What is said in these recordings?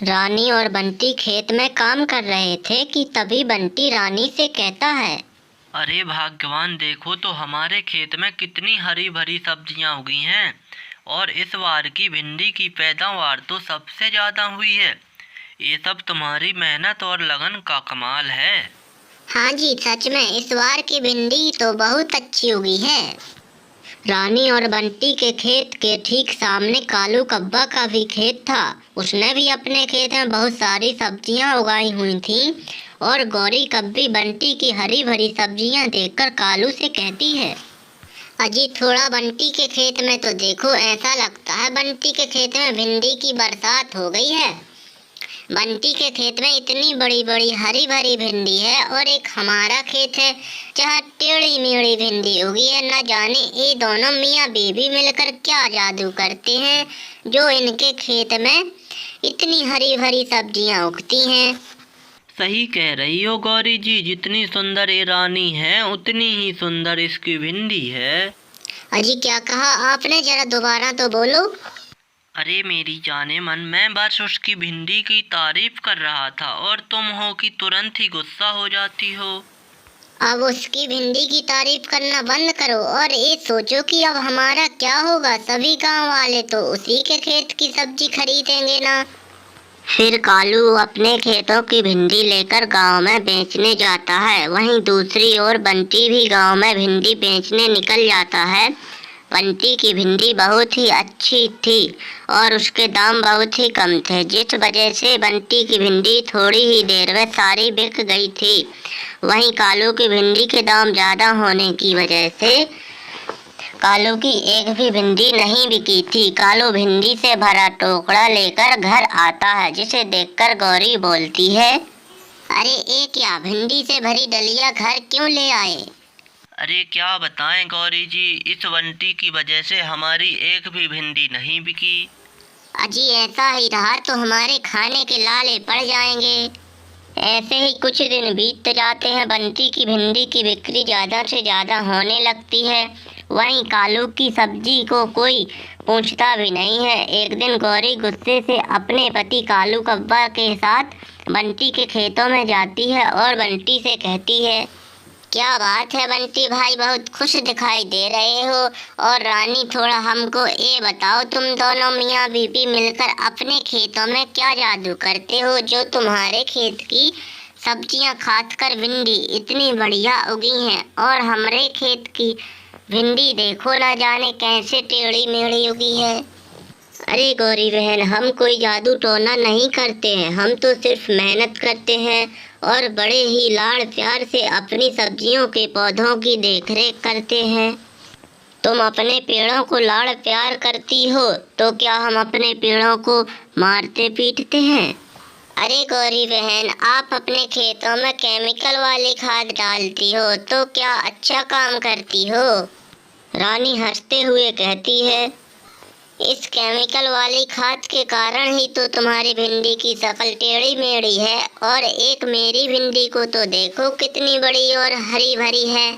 रानी और बंटी खेत में काम कर रहे थे कि तभी बंटी रानी से कहता है, अरे भाग्यवान, देखो तो हमारे खेत में कितनी हरी भरी सब्जियां उगी हैं और इस बार की भिंडी की पैदावार तो सबसे ज्यादा हुई है। ये सब तुम्हारी मेहनत और लगन का कमाल है। हाँ जी, सच में इस बार की भिंडी तो बहुत अच्छी उगी है। रानी और बंटी के खेत के ठीक सामने कालू कब्बा का भी खेत था। उसने भी अपने खेत में बहुत सारी सब्जियां उगाई हुई थीं और गौरी कब्बी बंटी की हरी भरी सब्जियां देखकर कालू से कहती है, अजी थोड़ा बंटी के खेत में तो देखो, ऐसा लगता है बंटी के खेत में भिंडी की बरसात हो गई है। बंटी के खेत में इतनी बड़ी बड़ी हरी भरी भिंडी है और एक हमारा खेत है जहाँ टेढ़ी मेढ़ी भिंडी उगी है। न जाने ये दोनों मियाँ बीवी मिलकर क्या जादू करते हैं जो इनके खेत में इतनी हरी भरी सब्जियाँ उगती हैं। सही कह रही हो गौरी जी, जितनी सुंदर ये रानी है उतनी ही सुंदर इसकी भिंडी है। अजी क्या कहा आपने, जरा दोबारा तो बोलो। अरे मेरी जाने मन, मैं बस उसकी भिंडी की तारीफ कर रहा था और तुम हो कि तुरंत ही गुस्सा हो जाती हो। अब उसकी भिंडी की तारीफ करना बंद करो और ये सोचो कि अब हमारा क्या होगा। सभी गांव वाले तो उसी के खेत की सब्जी खरीदेंगे ना। फिर कालू अपने खेतों की भिंडी लेकर गांव में बेचने जाता है। वहीं दूसरी ओर बंटी भी गांव में भिंडी बेचने निकल जाता है। बंटी की भिंडी बहुत ही अच्छी थी और उसके दाम बहुत ही कम थे, जिस वजह से बंटी की भिंडी थोड़ी ही देर में सारी बिक गई थी। वहीं कालू की भिंडी के दाम ज़्यादा होने की वजह से कालू की एक भी भिंडी नहीं बिकी थी। कालू भिंडी से भरा टोकरा लेकर घर आता है, जिसे देखकर गौरी बोलती है, अरे ये क्या, भिंडी से भरी डलिया घर क्यों ले आए? अरे क्या बताएं गौरी जी, इस बंटी की वजह से हमारी एक भी भिंडी नहीं बिकी। अजी ऐसा ही रहा तो हमारे खाने के लाले पड़ जाएंगे। ऐसे ही कुछ दिन बीत जाते हैं। बंटी की भिंडी की बिक्री ज़्यादा से ज़्यादा होने लगती है। वहीं कालू की सब्जी को कोई पूछता भी नहीं है। एक दिन गौरी गुस्से से अपने पति कालू कब्बा के साथ बंटी के खेतों में जाती है और बंटी से कहती है, क्या बात है बंटी भाई, बहुत खुश दिखाई दे रहे हो। और रानी थोड़ा हमको ये बताओ, तुम दोनों मियाँ बीबी मिलकर अपने खेतों में क्या जादू करते हो जो तुम्हारे खेत की सब्जियां खाकर भिंडी इतनी बढ़िया उगी हैं और हमारे खेत की भिंडी देखो ना जाने कैसे टेढ़ी मेढ़ी उगी है। अरे गौरी बहन, हम कोई जादू टोना नहीं करते हैं, हम तो सिर्फ मेहनत करते हैं और बड़े ही लाड़ प्यार से अपनी सब्जियों के पौधों की देखरेख करते हैं। तुम अपने पेड़ों को लाड़ प्यार करती हो तो क्या हम अपने पेड़ों को मारते पीटते हैं? अरे गौरी बहन, आप अपने खेतों में केमिकल वाली खाद डालती हो तो क्या अच्छा काम करती हो? रानी हंसते हुए कहती है, इस केमिकल वाली खाद के कारण ही तो तुम्हारी भिंडी की शक्ल टेढ़ी मेढ़ी है और एक मेरी भिंडी को तो देखो कितनी बड़ी और हरी भरी है।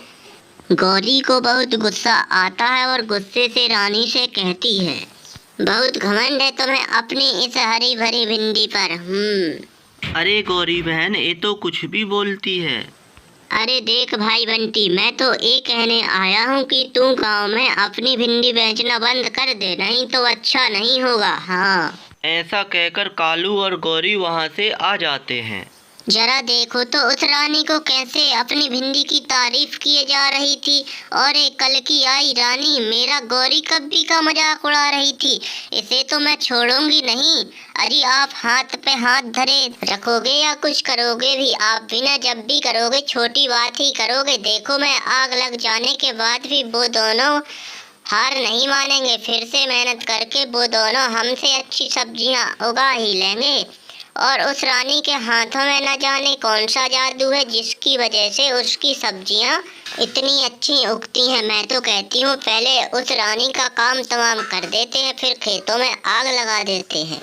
गौरी को बहुत गुस्सा आता है और गुस्से से रानी से कहती है, बहुत घमंड है तुम्हें अपनी इस हरी भरी भिंडी पर। अरे गौरी बहन, ये तो कुछ भी बोलती है। अरे देख भाई बंटी, मैं तो ये कहने आया हूँ कि तू गांव में अपनी भिंडी बेचना बंद कर दे, नहीं तो अच्छा नहीं होगा। हाँ। ऐसा कहकर कालू और गौरी वहाँ से आ जाते हैं। जरा देखो तो उस रानी को कैसे अपनी भिंडी की तारीफ किए जा रही थी और एक कल की आई रानी मेरा गौरी कब्बी का मजाक उड़ा रही थी। इसे तो मैं छोड़ूंगी नहीं। अरे आप हाथ पे हाथ धरे रखोगे या कुछ करोगे भी, आप बिना जब भी करोगे छोटी बात ही करोगे। देखो मैं आग लग जाने के बाद भी वो दोनों हार नहीं मानेंगे। फिर से मेहनत करके वो दोनों हमसे अच्छी सब्जियां उगा ही लेंगे। और उस रानी के हाथों में न जाने कौन सा जादू है जिसकी वजह से उसकी सब्जियां इतनी अच्छी उगती हैं। मैं तो कहती हूँ पहले उस रानी का काम तमाम कर देते हैं, फिर खेतों में आग लगा देते हैं।